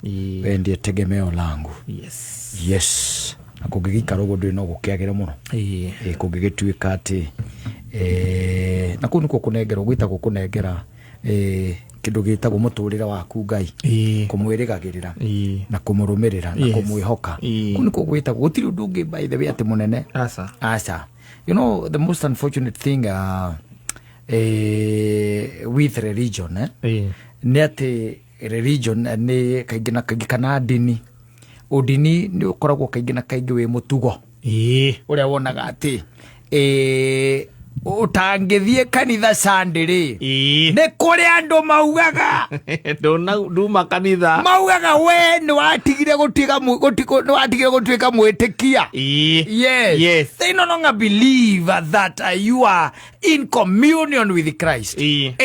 we ndiye tegemeo langu. Yes na kungigikara uguo nduri no gukiagire muno kungigituika ati na kuu niko kunengera gwitagwo kunengera kindu gitagwo muturire waku Ngai kumwirigagirira na kumurumirira na kumwihoka kuu niko gwitagwo gutiri undu ungi by the way ati munene asa you know the most unfortunate thing with religion ni ati religion ni kaingĩ na kaingĩ kana ndini udini ni ukoragwo kaingĩ na kaingĩ wi mutugo uria wonaga ati utangithie kanitha Sunday ni kuri andu maugaga nduma kanitha maugaga we ni watigire gutuika mwitikia. Yes they no longer believe that you are in communion with Christ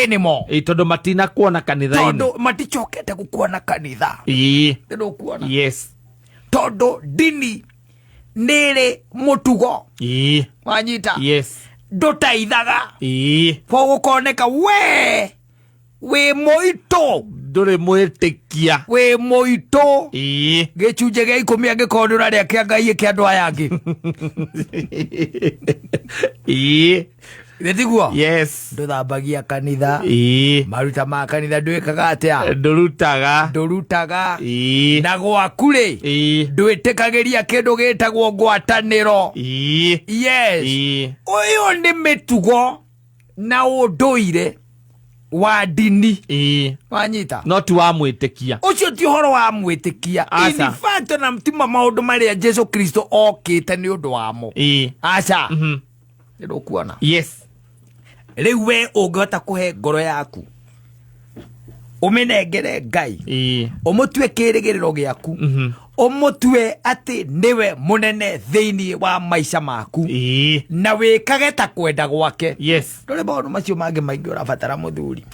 anymore tondu matina kuona kanitha tondu matichokete gukuona kanitha ndio kuona tondu dini nere mutugo wanyita ndutaithaga po gukoneka we moito nduri mwitikia we moito gicunje gia 10 angikondura ria kia Ngai kia andu aya angi Ndetigua nduthambagia kanitha maruta ma kanitha ndwikaga atia ndurutaga na gwaku ndwitikagiria kindu gitagwo ngwataniro. Uyu ni mitugo na unduire wa dini wanyita no ti wa mwitikia ucio ti horo wa mwitikia in fact na mtima maundu maria Jesu Kristo okite ni undu wamo acha ndio kuona riu we ungihota kuhe ngoro yaku uminengere Ngai umutue kirigiriro giaku umutue ati niwe munene thiini wa maisha maku na wikage ta kwenda gwake. Ndore maundu macio mangi maingi urabatara muthuri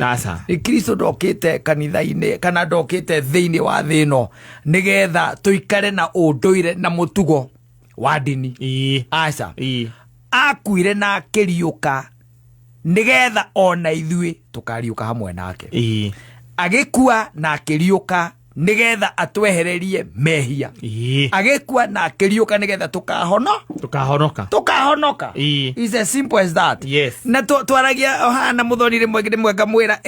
Kristo ndokite kanitha-ini kana ndokite thiini wa thino nigetha tuikare na unduire na mutugo wa dini akuire na akiriuka nigetha ona ithui tukariuka hamwe nake agikua na akiriuka nigetha atwehererie mehia agikua na akiriuka nigetha tukahonoka is as simple as that. Na twaragia hana muthonire mwenge ngamwira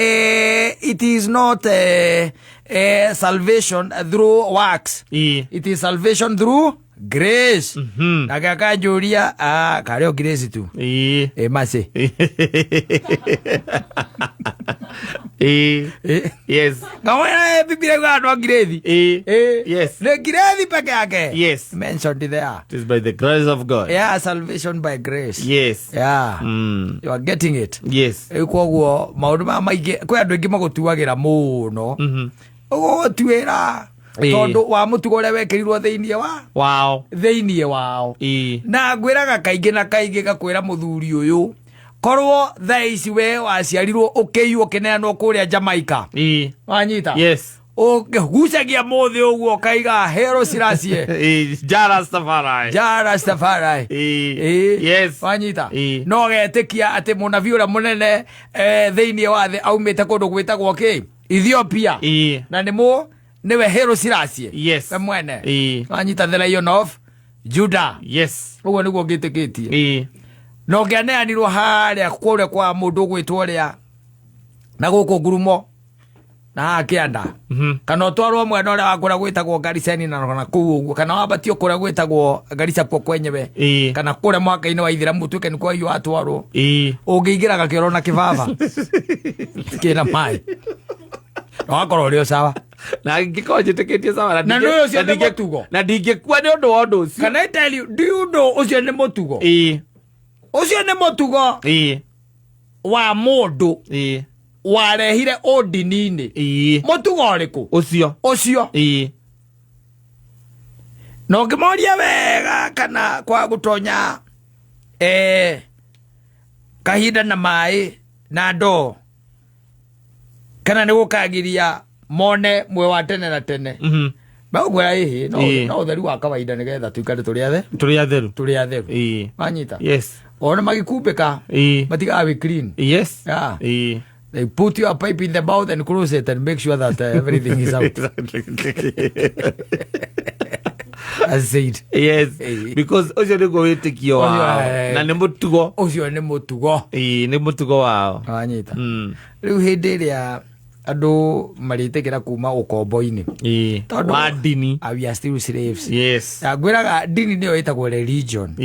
it is not salvation through works it is salvation through grace. Akakanjuria kareo grace tu mase ngawena Biblia gano grace le grace peke yake mentioned there. It is by the grace of God. Salvation by grace. You are getting it. Kwa maundu ma maingi kwi andu ingi magutuagira muno ugutuira tondu wa mutugo uria wekirirwo thiini wao na ngwiraga kaingi na kaingi gakwira muthuri uyu korwo thaici we waciarirwo ukiywo kineanwo kuria Jamaica wanyita ugucagia muthi uguo kaiga hero ciracie Jah Rastafari wanyita no getikia ati munabii uria munene thiini wa thi aumite kundu gwitagwo Ethiopia na niwe hero ciracie we mwene wanyita the Lion of Judah uguo niguo ngitikitie no ngianeanirwo haria kuria kwa mundu gwitwo ria na guku ngurumo na kianda kana twarwo mwena uria wakura gwitagwo Gariseni na kuu uguo kana wabatio kuria gwitagwo Garissa kwa kwenyewe kana kuria mwaka-ini wa Ithiramu tuke ni kwa hiyo atwarwo ungiingiraga kioro na kibaba kina mai wakoro rio sawa na ngiko njitikitie sawa na ndio ucio ni mutugo na ndingikua ni undu wa undu ucio. Can I tell you do you know ucio ni mutugo ucio ni mutugo wa mundu warehire udini-ini mutugo uriku ucio no ngimoria wega kana kwa gutonya kahinda na mai na ndo kana ni gukagiria mone mwe wa tene na tene bagwira no utheru wa kawaida nigetha tuikare turi atheru wanyita ona magikumbika matigaga wi clean They put your pipe in the mouth and close it and make sure that everything is out. As said. Yes. Because ocio nĩ gwĩtĩkio wao. Na nĩ mũtugo. Ocio nĩ mũtugo. Nĩ mũtugo wao. Wanyita. Rĩu hĩndĩ ĩrĩa andũ marĩtĩkĩra kuma ũkombo-inĩ. Wa ndini. We are still slaves. Yes. Ngwĩraga ndini nĩyo ĩtagwo religion.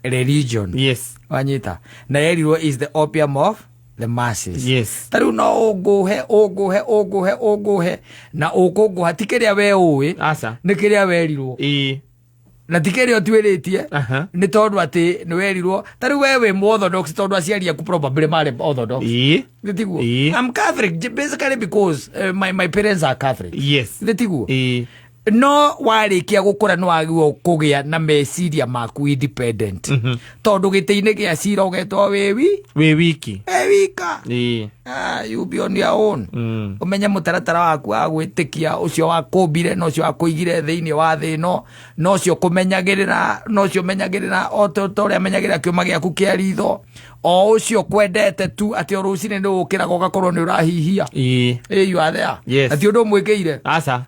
Religion. Yes. Wanyita. Na yerirwo is the opium of the masses. Yes. Taru no ũngũhe na ũkũngũha ti kĩrĩa we ũĩ. Aca. Nĩ kĩrĩa werirwo. Na ti kĩrĩa ũtuĩrĩtie. Nĩ tondũ atĩ nĩ werirwo. Taru we wĩ Orthodox tondũ aciari aku probably marĩ Orthodox. Tiguo. I'm Catholic basically because my parents are Catholic. Yes. Tiguo. No warĩkia gũkũra nĩ wagĩrĩirwo kũgĩa na meciria maku independent. Tondũ gĩtĩ-inĩ gĩa cira ũgetwo wĩ wiki. Wika. You be on your own. Ũmenye mũtaratara waku wa gwĩtĩkia ũcio wakũmbire na ũcio wakũigire thĩinĩ wa thĩ ĩno na ũcio kũmenyagĩrĩra na ũcio menyagĩrĩra o ta ũrĩa amenyagĩrĩra kĩũma gĩaku kĩa ritho o ũcio kwendete tu atĩ o rũcinĩ nĩ ũkĩraga ũgakorwo nĩ ũrahihia. You are there. Yes. Atĩ ũndũ mwĩkĩire. Aca.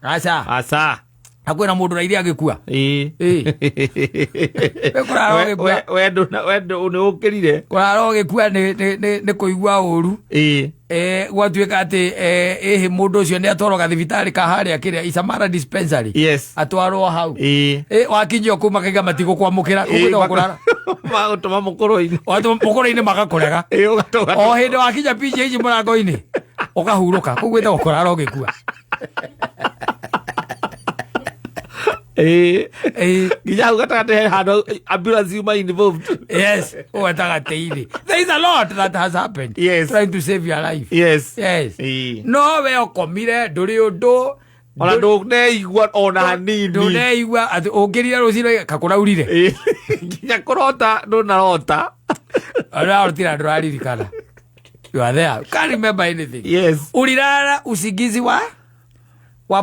Akwĩna mũndũ raithia agĩkua. Wendo nĩ ũkĩrire. Kũrara ũgĩkua nĩ kũigua ũru. Gwatuĩka atĩ mũndũ ũcio nĩ atwarwo gathibitarĩ ka harĩa kĩrĩa Isamara dispensary. Yes. Atwarwo hau. Wakinyio kũu makaiga matigũkwamũkĩra. Ũgwĩtwo kũrara. Magũtũma mũkũrũ-inĩ. Mũkũrũ-inĩ magakũrega. O hĩndĩ wakinya PGH mũrango-inĩ ũkahurũka. Kũu gwĩtagwo kũrara ũgĩkua. Ginya hau gatagatĩ he handũ ambulance yuma involved. Yes. Gatagatĩ-inĩ. There is a lot that has happened. Yes. Trying to save your life. Yes. Yes. No we ũkomire ndũrĩ ũndũ. Ona ndũneigua ona hanini. Ndũneigua atĩ ũngĩrire rũcinĩ kakũraurire. Ginya kũrota ndũnarota. Ũrarotira ndũraririkana. You are there. Can't remember anything. Yes. Ulilala usingizi wa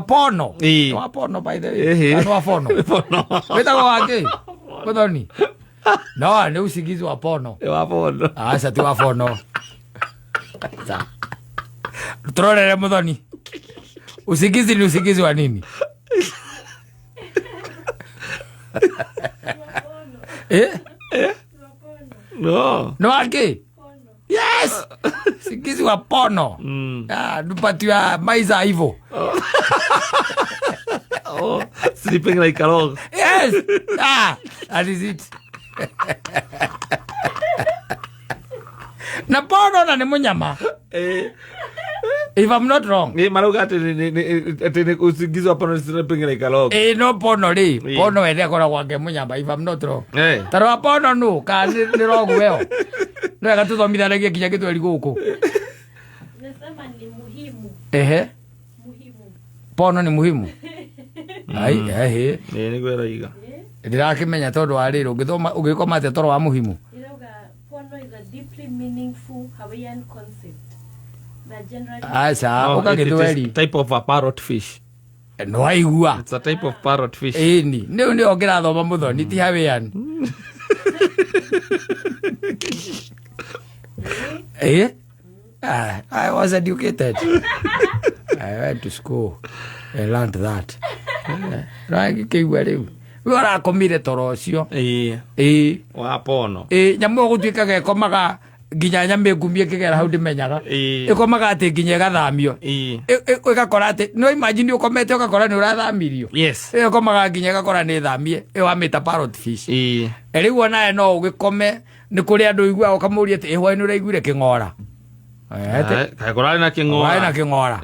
pono. Wa pono by the way. Wa pono. Wetagwo wake. Muthoni. No, nĩ usingizi wa pono. Wa pono. Aca ti wa pono. Turorere Muthoni. Usingizi ni usingizi wa nini? No. No wake. Yes. Usingizi wa pono. Nupatiwa maiza hivyo. Sleeping like a log. Yes. That is it. Na pono na nĩ mũnyama. If I'm not wrong. Marauga atĩ usingizi wa pono sleeping like a log. No pono rĩ. Pono ende akoragwo ake mũnyama if I'm not wrong. Taro wa pono nũ ka nĩ rogu weo. No wega tũthomithanagie kinya gĩthweri gũkũ. Nasema ni muhimu. Muhimu. Pono ni muhimu. Nĩ gwĩraiga. Ndirakĩmenya tondũ wa rĩrĩ ũngĩkoma atĩa toro wa muhimu. Pono is a deeply meaningful Hawaiian concept. It's type of a parrot fish. No aigua. It's a type of parrot fish. Nĩ ongerathoma Muthoni ti Hawaiian. I was educated. I went to school. I learned that. Kĩigua rĩu. We ũrakomire toro ũcio. Wa pono. Nyamũ ũgũtuĩka gekomaga nginya nyamĩ ngumie kĩgera hau ndĩmenyaga. Ĩkomaga atĩ nginya ĩgathamio. Ĩgakora atĩ no imagine ũkomete ũgakora nĩ ũrathamirio. Yes. Ĩkomaga nginya ĩgakora nĩ thamie. Wamĩta parrot fish. Rĩu onawe no ũgĩkome nĩ kũrĩ andũ igua ũkamũria atĩ hwaĩ-inĩ ũraiguire kĩng'ora. Kaĩ kũrarĩ na kĩng'ora. Kũrarĩ na kĩng'ora.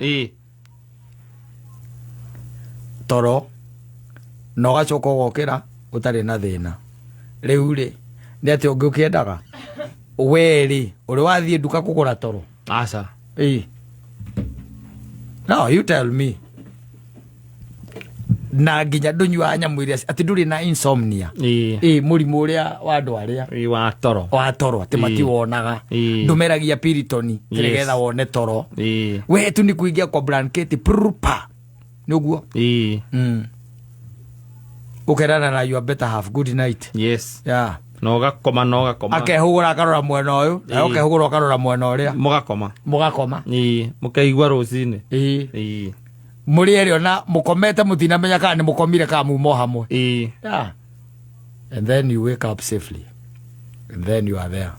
Toro no gacoka ũgokĩra ũtarĩ na thĩna. Rĩu rĩ nĩ atĩ ũngĩ ũkĩendaga we rĩ ũrĩ wathiĩ nduka kũgũra toro. Aca. No, you tell me. Na nginya ndũnyuaga nyamũ iria atĩ ndũrĩ na insomnia. Mũrimũ ũrĩa wa andũ arĩa. Wa toro. Wa toro atĩ matiwonaga. Ndũmeragia Piriton nĩgetha wone toro. We tu nĩ kũingĩa kwa blanket prupa. Nĩguo. Ukerana na your better half. Good night. Yes. Yeah. no gakoma akehugura akarora mwena uyu na akehugura akarora mwena uria mugakoma mukaigua rucini muri erio na mukomete mutinamenya kana ni mukomire ka mumo hamwe yeah. And then you wake up safely and then you are there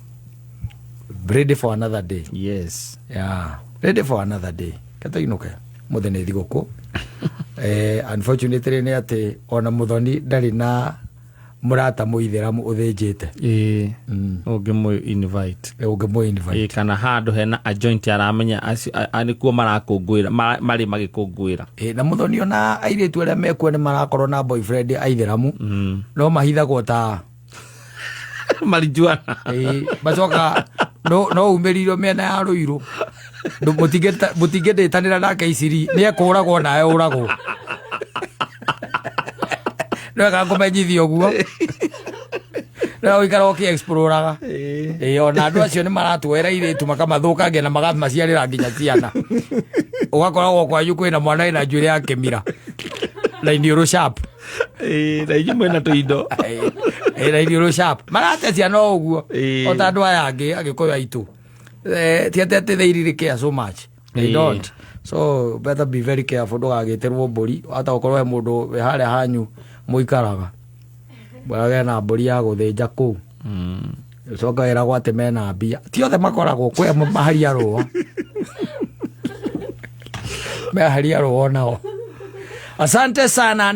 ready for another day. Yes, yeah, ready for another day. Kata inuke muthene thiguku unfortunately ni ati ona muthoni ndari na murata muitheramu uthinjite ungimu invite kana handu hena a joint aramenya anikuo marakungwira mari magikungwira na muthoni ona airetu aria mekuo ni marakorwo na boyfriend aitheramu no mahithagwo ta marijuana bacoka no umerirwo mena ya ruiru mutingetanira nake iciri ni ekuragwo nae uragwo no akakumenyithio guo no ikara ukiexploraga ona andu acio ni maratwera iretu makamathukangia na magamaciarira nginya ciana ugakoragwo kwanyu kwina mwana ina njuire ya kemira na iniuru sharp na ijimwe na tuindo na iniuru sharp marate ciana uguo ota andu aya angi agikoyo aitu tiate they really care so much they don't, so better be very careful ndugagiterwo mburi hata ukorwo he mundu we hare hanyu muikaraga barage na mburi ya guthinja ku coka era gwate mena mbia ti othe makoragwo kwe maharia roa meharia roa nao. Asante sana.